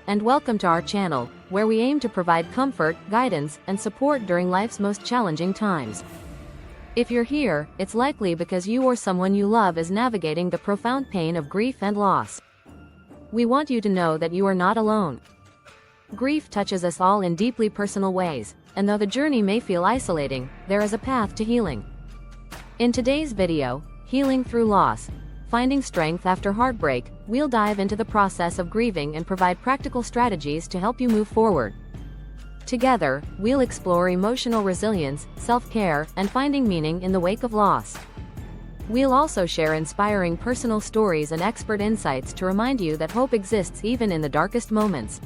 and welcome to our channel, where we aim to provide comfort, guidance, and support during life's most challenging times. If you're here, it's likely because you or someone you love is navigating the profound pain of grief and loss. We want you to know that you are not alone. Grief touches us all in deeply personal ways, and though the journey may feel isolating, there is a path to healing. In today's video, Healing Through Loss, Finding Strength After Heartbreak, we'll dive into the process of grieving and provide practical strategies to help you move forward. Together, we'll explore emotional resilience, self-care, and finding meaning in the wake of loss. We'll also share inspiring personal stories and expert insights to remind you that hope exists even in the darkest moments.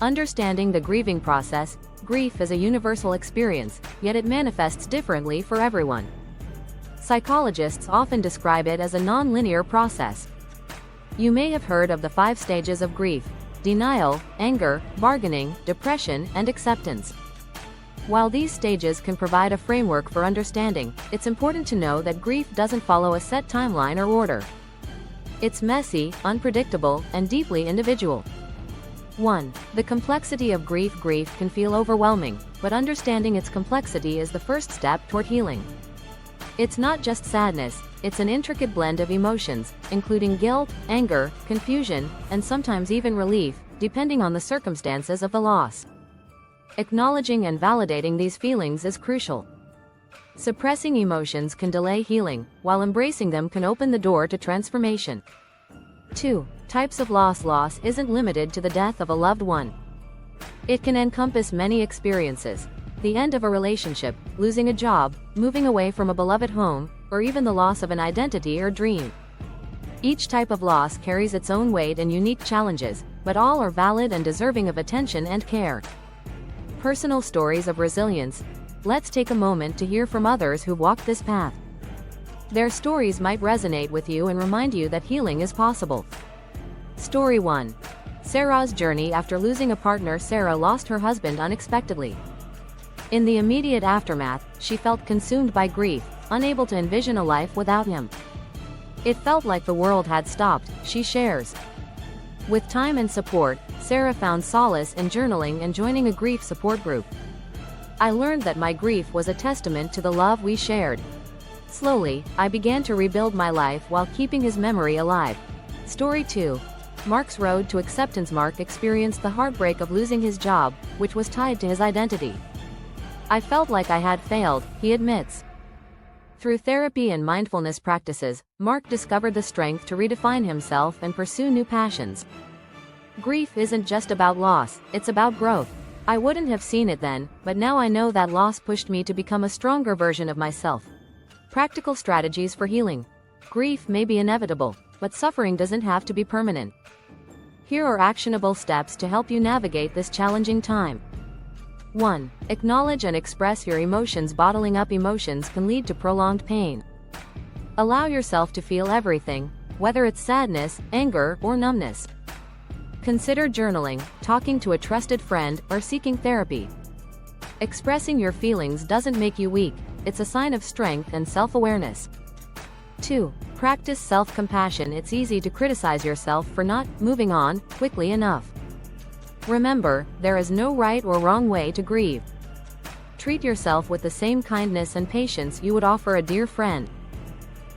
Understanding the grieving process, grief is a universal experience, yet it manifests differently for everyone. Psychologists often describe it as a non-linear process. You may have heard of the 5 stages of grief: denial, anger, bargaining, depression, and acceptance. While these stages can provide a framework for understanding, it's important to know that grief doesn't follow a set timeline or order. It's messy, unpredictable, and deeply individual. 1. The complexity of grief. Grief can feel overwhelming, but understanding its complexity is the first step toward healing. It's not just sadness, it's an intricate blend of emotions, including guilt, anger, confusion, and sometimes even relief, depending on the circumstances of the loss. Acknowledging and validating these feelings is crucial. Suppressing emotions can delay healing, while embracing them can open the door to transformation. 2. Types of loss. Loss isn't limited to the death of a loved one. It can encompass many experiences: the end of a relationship, losing a job, moving away from a beloved home, or even the loss of an identity or dream. Each type of loss carries its own weight and unique challenges, but all are valid and deserving of attention and care. Personal stories of resilience. Let's take a moment to hear from others who've walked this path. Their stories might resonate with you and remind you that healing is possible. Story 1. Sarah's journey after losing a partner. Sarah lost her husband unexpectedly. In the immediate aftermath, she felt consumed by grief, unable to envision a life without him. It felt like the world had stopped, she shares. With time and support, Sarah found solace in journaling and joining a grief support group. "I learned that my grief was a testament to the love we shared. Slowly, I began to rebuild my life while keeping his memory alive." Story 2. Mark's road to acceptance. Mark experienced the heartbreak of losing his job, which was tied to his identity. "I felt like I had failed," he admits. Through therapy and mindfulness practices, Mark discovered the strength to redefine himself and pursue new passions. Grief isn't just about loss, it's about growth. "I wouldn't have seen it then, but now I know that loss pushed me to become a stronger version of myself." Practical strategies for healing. Grief may be inevitable, but suffering doesn't have to be permanent. Here are actionable steps to help you navigate this challenging time. 1. Acknowledge and express your emotions. Bottling up emotions can lead to prolonged pain. Allow yourself to feel everything, whether it's sadness, anger, or numbness. Consider journaling, talking to a trusted friend, or seeking therapy. Expressing your feelings doesn't make you weak, it's a sign of strength and self-awareness. 2. Practice self-compassion. It's easy to criticize yourself for not moving on quickly enough. Remember, there is no right or wrong way to grieve. Treat yourself with the same kindness and patience you would offer a dear friend.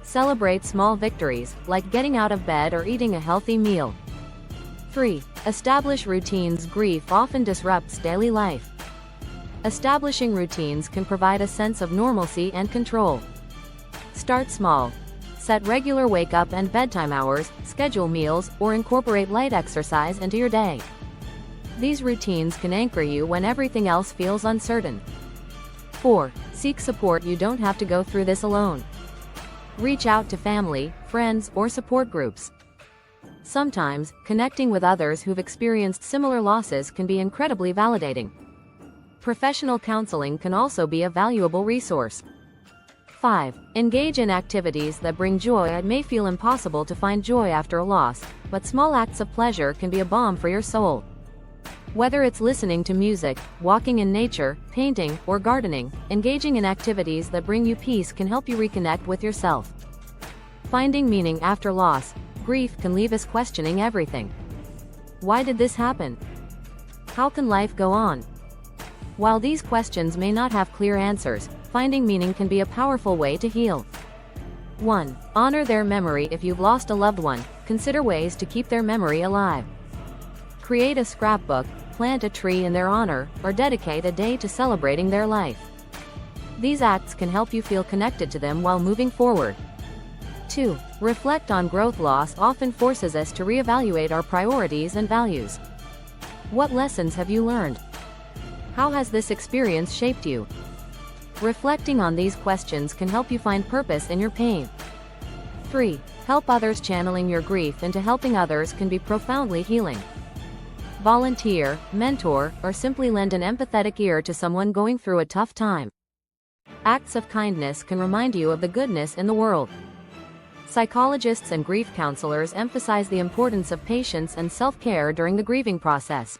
Celebrate small victories, like getting out of bed or eating a healthy meal. 3. Establish routines. Grief often disrupts daily life. Establishing routines can provide a sense of normalcy and control. Start small. Set regular wake-up and bedtime hours, schedule meals, or incorporate light exercise into your day. These routines can anchor you when everything else feels uncertain. 4. Seek support. You don't have to go through this alone. Reach out to family, friends, or support groups. Sometimes, connecting with others who've experienced similar losses can be incredibly validating. Professional counseling can also be a valuable resource. 5. Engage in activities that bring joy. It may feel impossible to find joy after a loss, but small acts of pleasure can be a balm for your soul. Whether it's listening to music, walking in nature, painting, or gardening, engaging in activities that bring you peace can help you reconnect with yourself. Finding meaning after loss. Grief can leave us questioning everything. Why did this happen? How can life go on? While these questions may not have clear answers, finding meaning can be a powerful way to heal. 1. Honor their memory. If you've lost a loved one, consider ways to keep their memory alive. Create a scrapbook, plant a tree in their honor, or dedicate a day to celebrating their life. These acts can help you feel connected to them while moving forward. 2. Reflect on growth. Loss often forces us to reevaluate our priorities and values. What lessons have you learned? How has this experience shaped you? Reflecting on these questions can help you find purpose in your pain. 3. Help others. Channeling your grief into helping others can be profoundly healing. Volunteer, mentor, or simply lend an empathetic ear to someone going through a tough time. Acts of kindness can remind you of the goodness in the world. Psychologists and grief counselors emphasize the importance of patience and self-care during the grieving process.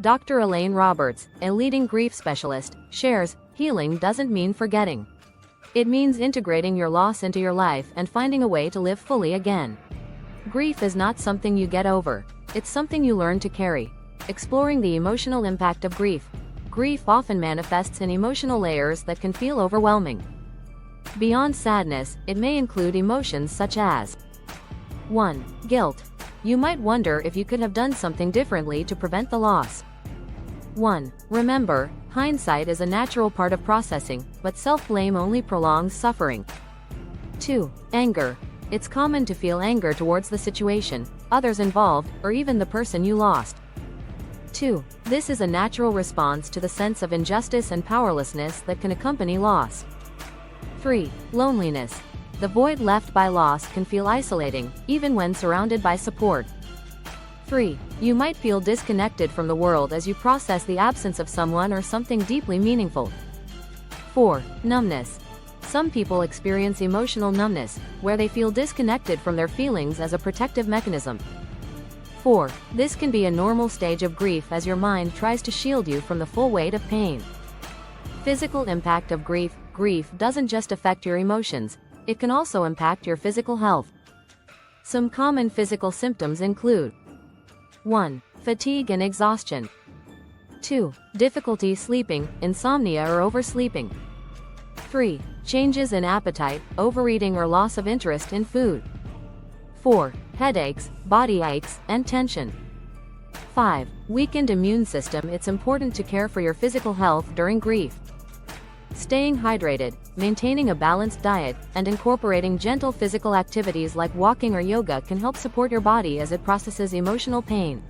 Dr. Elaine Roberts, a leading grief specialist, shares, healing doesn't mean forgetting. It means integrating your loss into your life and finding a way to live fully again. Grief is not something you get over. It's something you learn to carry. Exploring the emotional impact of grief. Grief often manifests in emotional layers that can feel overwhelming. Beyond sadness, it may include emotions such as 1. Guilt. You might wonder if you could have done something differently to prevent the loss. 1. Remember, hindsight is a natural part of processing, but self-blame only prolongs suffering. 2. Anger. It's common to feel anger towards the situation, others involved, or even the person you lost. 2. This is a natural response to the sense of injustice and powerlessness that can accompany loss. 3. Loneliness. The void left by loss can feel isolating, even when surrounded by support. 3. You might feel disconnected from the world as you process the absence of someone or something deeply meaningful. 4. Numbness. Some people experience emotional numbness, where they feel disconnected from their feelings as a protective mechanism. 4. This can be a normal stage of grief as your mind tries to shield you from the full weight of pain. Physical impact of grief. Grief doesn't just affect your emotions, it can also impact your physical health. Some common physical symptoms include 1. Fatigue and exhaustion. 2. Difficulty sleeping, insomnia or oversleeping. 3. Changes in appetite, overeating or loss of interest in food. 4. Headaches, body aches, and tension. 5. Weakened immune system. It's important to care for your physical health during grief. Staying hydrated, maintaining a balanced diet, and incorporating gentle physical activities like walking or yoga can help support your body as it processes emotional pain.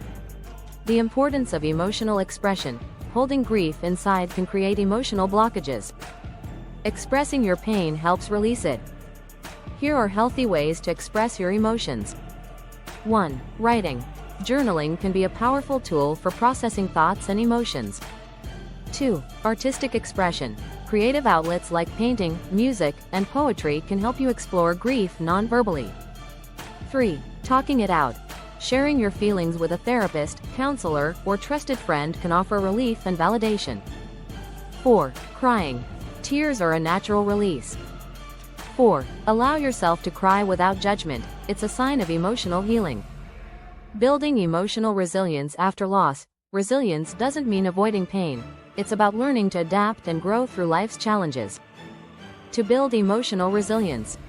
The importance of emotional expression. Holding grief inside can create emotional blockages. Expressing your pain helps release it. Here are healthy ways to express your emotions. 1. Writing. Journaling can be a powerful tool for processing thoughts and emotions. 2. Artistic expression. Creative outlets like painting, music, and poetry can help you explore grief non-verbally. 3. Talking it out. Sharing your feelings with a therapist, counselor, or trusted friend can offer relief and validation. 4. Crying. Tears are a natural release. 4. Allow yourself to cry without judgment. It's a sign of emotional healing. Building emotional resilience after loss. Resilience doesn't mean avoiding pain. It's about learning to adapt and grow through life's challenges. To build emotional resilience.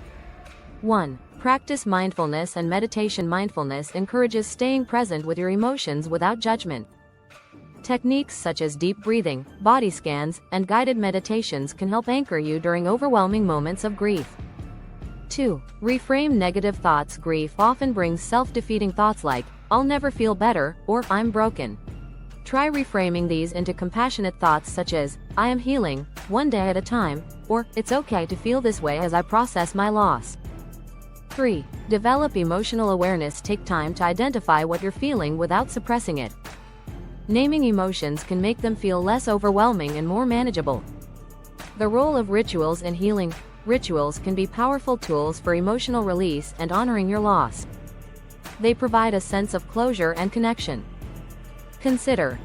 1. Practice mindfulness and meditation. Mindfulness encourages staying present with your emotions without judgment. Techniques such as deep breathing, body scans, and guided meditations can help anchor you during overwhelming moments of grief. 2. Reframe negative thoughts. Grief often brings self-defeating thoughts like, "I'll never feel better," or "I'm broken." Try reframing these into compassionate thoughts such as, "I am healing, one day at a time," or "It's okay to feel this way as I process my loss." 3. Develop emotional awareness. Take time to identify what you're feeling without suppressing it. Naming emotions can make them feel less overwhelming and more manageable. The role of rituals in healing. Rituals can be powerful tools for emotional release and honoring your loss. They provide a sense of closure and connection. Consider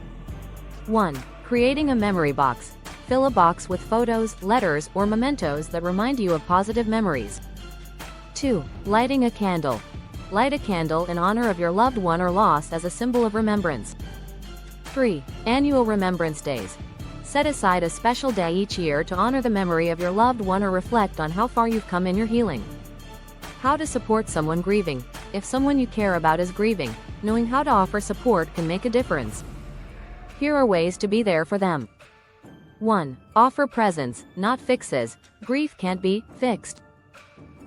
1. Creating a memory box. Fill a box with photos, letters, or mementos that remind you of positive memories. 2. Lighting a candle. Light a candle in honor of your loved one or loss as a symbol of remembrance. 3. Annual Remembrance Days. Set aside a special day each year to honor the memory of your loved one or reflect on how far you've come in your healing. How to support someone grieving. If someone you care about is grieving, knowing how to offer support can make a difference. Here are ways to be there for them. 1. Offer presence, not fixes. Grief can't be fixed.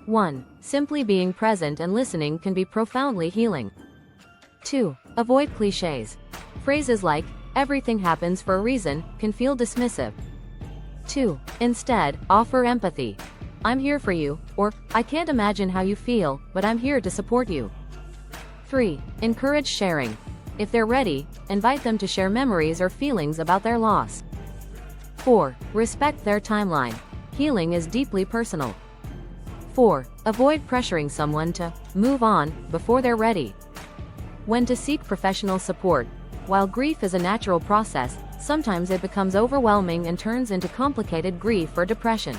1. Simply being present and listening can be profoundly healing. 2. Avoid cliches. Phrases like, "everything happens for a reason," can feel dismissive. 2. Instead, offer empathy. "I'm here for you," or, "I can't imagine how you feel, but I'm here to support you." 3. Encourage sharing. If they're ready, invite them to share memories or feelings about their loss. 4. Respect their timeline. Healing is deeply personal. 4. Avoid pressuring someone to move on before they're ready. When to seek professional support. While grief is a natural process, sometimes it becomes overwhelming and turns into complicated grief or depression.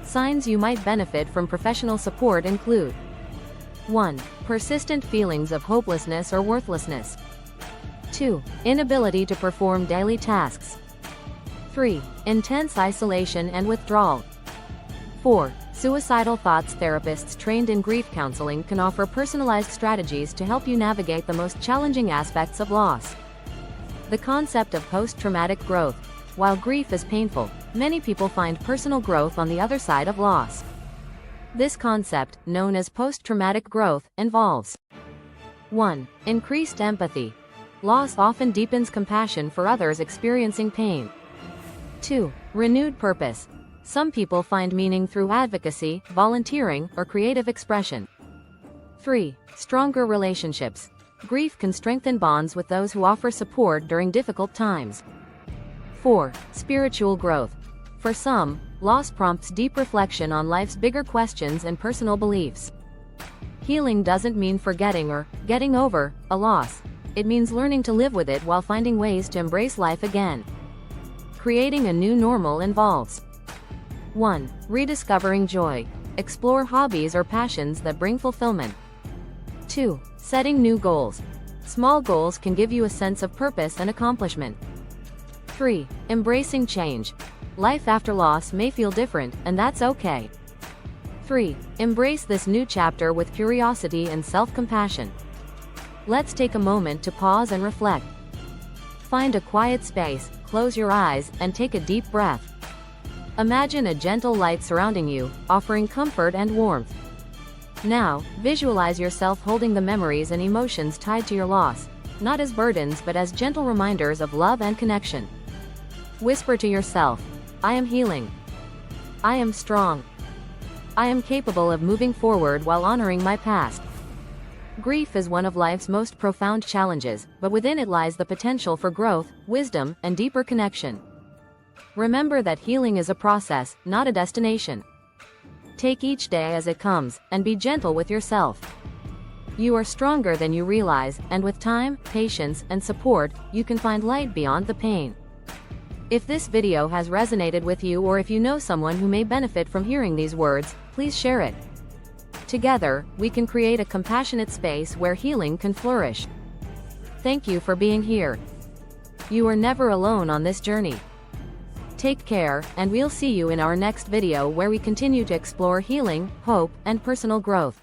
Signs you might benefit from professional support include: 1. Persistent feelings of hopelessness or worthlessness. 2. Inability to perform daily tasks. 3. Intense isolation and withdrawal. 4. Suicidal thoughts. Therapists trained in grief counseling can offer personalized strategies to help you navigate the most challenging aspects of loss. The concept of post-traumatic growth. While grief is painful, many people find personal growth on the other side of loss. This concept, known as post-traumatic growth, involves: 1. Increased empathy. Loss often deepens compassion for others experiencing pain. 2. Renewed purpose. Some people find meaning through advocacy, volunteering, or creative expression. 3. Stronger relationships. Grief can strengthen bonds with those who offer support during difficult times. 4. Spiritual growth. For some, loss prompts deep reflection on life's bigger questions and personal beliefs. Healing doesn't mean forgetting or getting over a loss. It means learning to live with it while finding ways to embrace life again. Creating a new normal involves: 1. Rediscovering joy. Explore hobbies or passions that bring fulfillment. 2. Setting new goals. Small goals can give you a sense of purpose and accomplishment. 3. Embracing change. Life after loss may feel different, and that's okay. 3. Embrace this new chapter with curiosity and self-compassion. Let's take a moment to pause and reflect. Find a quiet space, close your eyes, and take a deep breath. Imagine a gentle light surrounding you, offering comfort and warmth. Now, visualize yourself holding the memories and emotions tied to your loss, not as burdens but as gentle reminders of love and connection. Whisper to yourself, "I am healing. I am strong. I am capable of moving forward while honoring my past." Grief is one of life's most profound challenges, but within it lies the potential for growth, wisdom, and deeper connection. Remember that healing is a process, not a destination. Take each day as it comes, and be gentle with yourself. You are stronger than you realize, and with time, patience, and support, you can find light beyond the pain. If this video has resonated with you, or if you know someone who may benefit from hearing these words, please share it. Together, we can create a compassionate space where healing can flourish. Thank you for being here. You are never alone on this journey. Take care, and we'll see you in our next video where we continue to explore healing, hope, and personal growth.